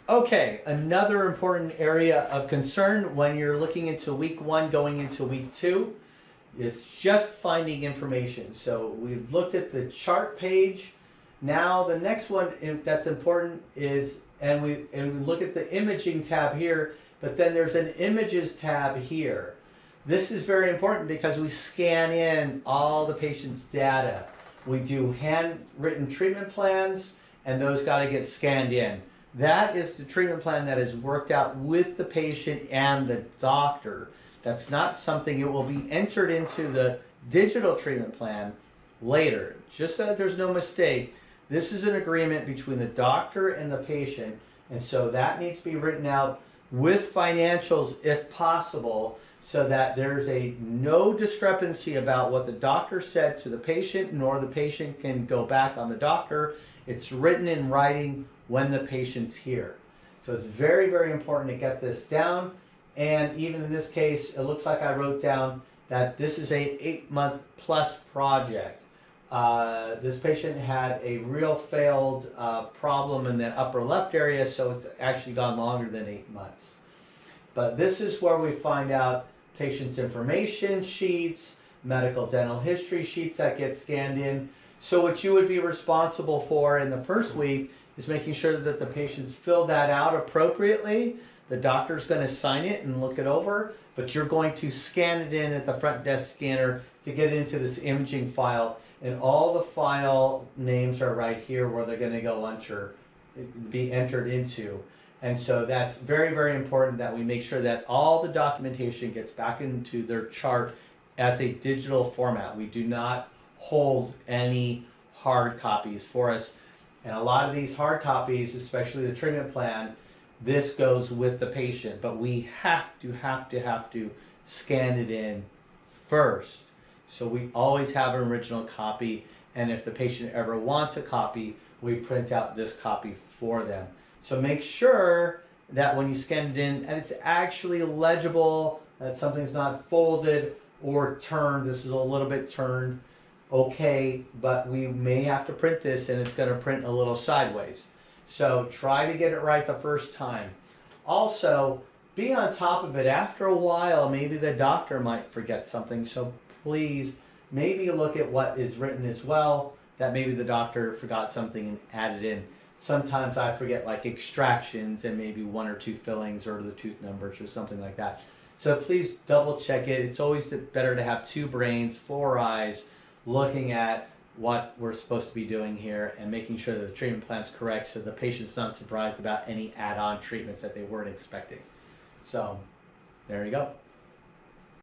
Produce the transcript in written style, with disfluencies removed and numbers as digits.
Okay, another important area of concern when you're looking into week one going into week two is just finding information. So we've looked at the chart page. Now the next one that's important is, and we look at the imaging tab here, but then there's an images tab here. This is very important because we scan in all the patient's data. We do handwritten treatment plans, and those got to get scanned in. That is the treatment plan that is worked out with the patient and the doctor. That's not something, it will be entered into the digital treatment plan later. Just so that there's no mistake, this is an agreement between the doctor and the patient, and so that needs to be written out with financials if possible, so that there's no discrepancy about what the doctor said to the patient, nor the patient can go back on the doctor. It's written in writing when the patient's here. So it's very, very important to get this down. And even in this case, it looks like I wrote down that this is a 8-month plus project. This patient had a real failed problem in the upper left area, so it's actually gone longer than 8 months. But this is where we find out patient's information sheets, medical dental history sheets that get scanned in. So what you would be responsible for in the first week is making sure that the patient's filled that out appropriately. The doctor's going to sign it and look it over, but you're going to scan it in at the front desk scanner to get into this imaging file, and all the file names are right here where they're going to go be entered into. And so that's very, very important that we make sure that all the documentation gets back into their chart as a digital format. We do not hold any hard copies for us. And a lot of these hard copies, especially the treatment plan, this goes with the patient, but we have to scan it in first. So we always have an original copy, and if the patient ever wants a copy, we print out this copy for them. So make sure that when you scan it in, and it's actually legible, that something's not folded or turned. This is a little bit turned, okay, but we may have to print this and it's going to print a little sideways. So try to get it right the first time. Also, be on top of it. After a while, maybe the doctor might forget something, so please maybe look at what is written as well, that maybe the doctor forgot something and added in. Sometimes I forget like extractions and maybe 1 or 2 fillings or the tooth numbers or something like that. So please double check it. It's always better to have 2 brains, 4 eyes, looking at what we're supposed to be doing here and making sure that the treatment plan's correct so the patient's not surprised about any add-on treatments that they weren't expecting. So there you go.